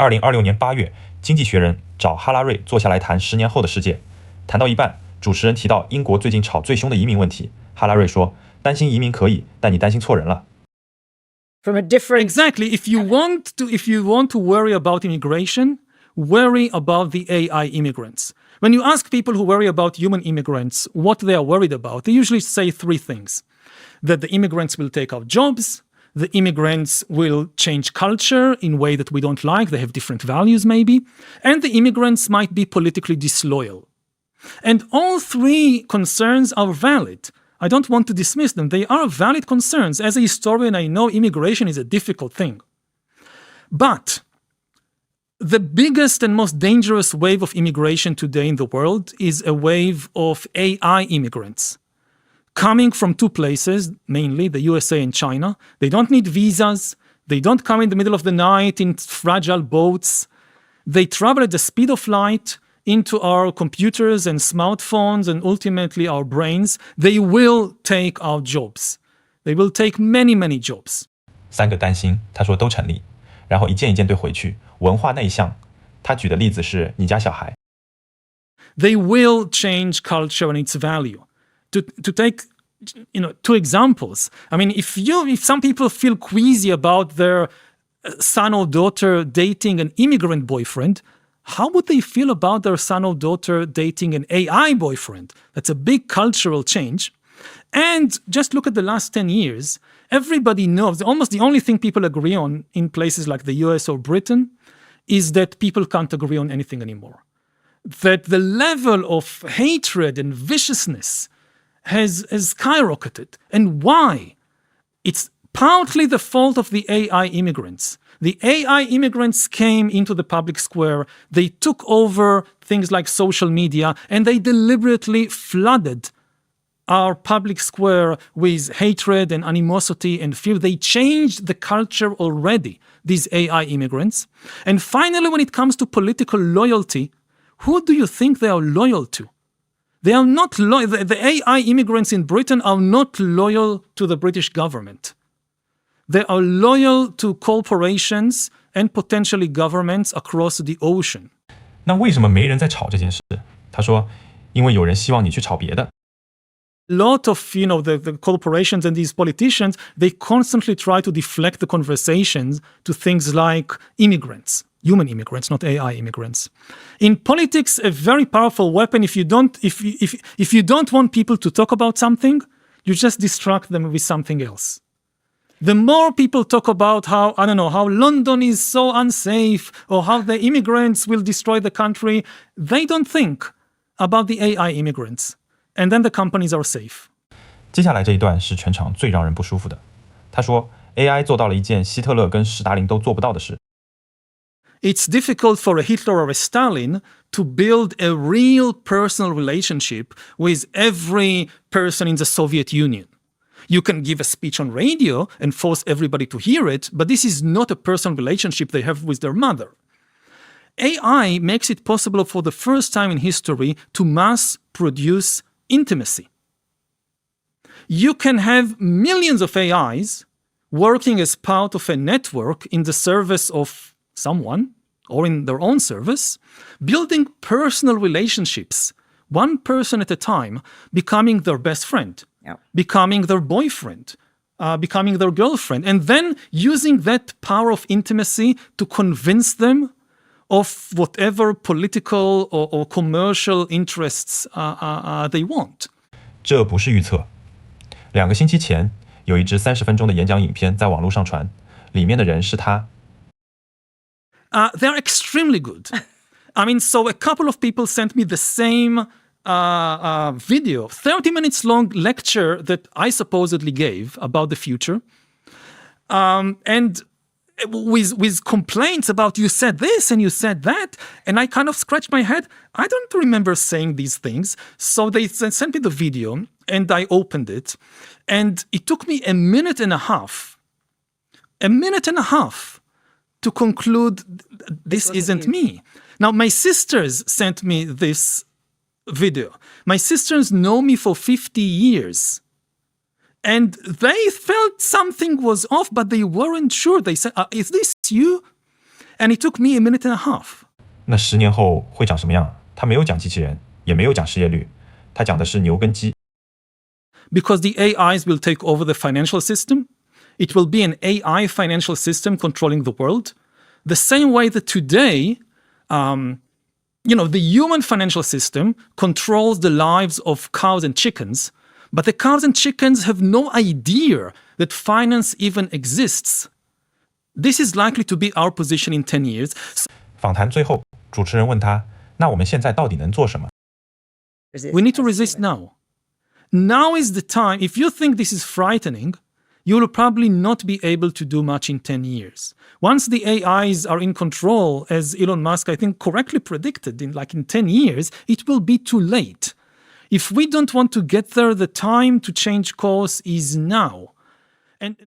2026年8月，《經濟學人》找哈拉瑞坐下來談10年後的世界。談到一半，主持人提到英國最近吵最兇的移民問題。哈拉瑞說：“擔心移民可以，但你擔心錯人了。” From a different... Exactly. If you want to worry about immigration, worry about the AI immigrants. When you ask people who worry about human immigrants what they are worried about, they usually say three things: that the immigrants will take our jobs, the immigrants will change culture in a way that we don't like, they have different values maybe, and the immigrants might be politically disloyal. And all three concerns are valid. I don't want to dismiss them. They are valid concerns. As a historian, I know immigration is a difficult thing. But the biggest and most dangerous wave of immigration today in the world is a wave of AI immigrants coming from two places, mainly the USA and China. They don't need visas. They don't come in the middle of the night in fragile boats. They travel at the speed of light into our computers and smartphones and ultimately our brains. They will take our jobs. They will take many, many jobs. 3個擔心，他說都成立，然後一件一件对回去。文化內向，他舉的例子是你家小孩。They will change culture and its value. To take, two examples. I mean, if some people feel queasy about their son or daughter dating an immigrant boyfriend, how would they feel about their son or daughter dating an AI boyfriend? That's a big cultural change. And just look at the last 10 years. Everybody knows, almost the only thing people agree on in places like the US or Britain is that people can't agree on anything anymore. That the level of hatred and viciousness has skyrocketed. And why? It's partly the fault of the AI immigrants. The AI immigrants came into the public square, they took over things like social media, and they deliberately flooded our public square with hatred and animosity and fear. They changed the culture already, these AI immigrants. And finally, when it comes to political loyalty, who do you think they are loyal to? They are not loyal. The AI immigrants in Britain are not loyal to the British government. They are loyal to corporations and potentially governments across the ocean. 那为什麼沒人在吵這件事？他說，因為有人希望你去吵別的。A lot of, the corporations and these politicians, they constantly try to deflect the conversations to things like immigrants, human immigrants, not AI immigrants. In politics, a very powerful weapon, if you don't want people to talk about something, you just distract them with something else. The more people talk about how London is so unsafe or how the immigrants will destroy the country, they don't think about the AI immigrants. And then the companies are safe. 接下來這一段是全場最讓人不舒服的。他說 AI 做到了一件希特勒跟史達林都做不到的事。It's difficult for a Hitler or a Stalin to build a real personal relationship with every person in the Soviet Union. You can give a speech on radio and force everybody to hear it, but this is not a personal relationship they have with their mother. AI makes it possible for the first time in history to mass produce intimacy. You can have millions of AIs working as part of a network in the service of someone or in their own service, building personal relationships, one person at a time, becoming their best friend, becoming their boyfriend, becoming their girlfriend, and then using that power of intimacy to convince them of whatever political or commercial interests they want. 這不是預測。2個星期前，有一支30分鐘的演講影片在網絡上傳，裡面的人是他。They're extremely good. I mean, so a couple of people sent me the same video, 30 minutes long lecture that I supposedly gave about the future. And with complaints about you said this and you said that, and I kind of scratched my head. I don't remember saying these things. So they sent me the video and I opened it, and it took me a minute and a half to conclude this isn't me. Now, my sisters sent me this video. My sisters know me for 50 years. And they felt something was off, but they weren't sure. They said, is this you? And it took me a minute and a half. 那10年后会长什么样？他没有讲机器人，也没有讲失业率，他讲的是牛跟鸡。Because the AIs will take over the financial system. It will be an AI financial system controlling the world. The same way that today, the human financial system controls the lives of cows and chickens, but the cows and chickens have no idea that finance even exists. This is likely to be our position in 10 years. 访談最后，主持人问他：“那我们现在到底能做什么？” We need to resist now. Now is the time. If you think this is frightening, you will probably not be able to do much in 10 years. Once the AIs are in control, as Elon Musk, I think, correctly predicted, in 10 years, it will be too late. If we don't want to get there, the time to change course is now. And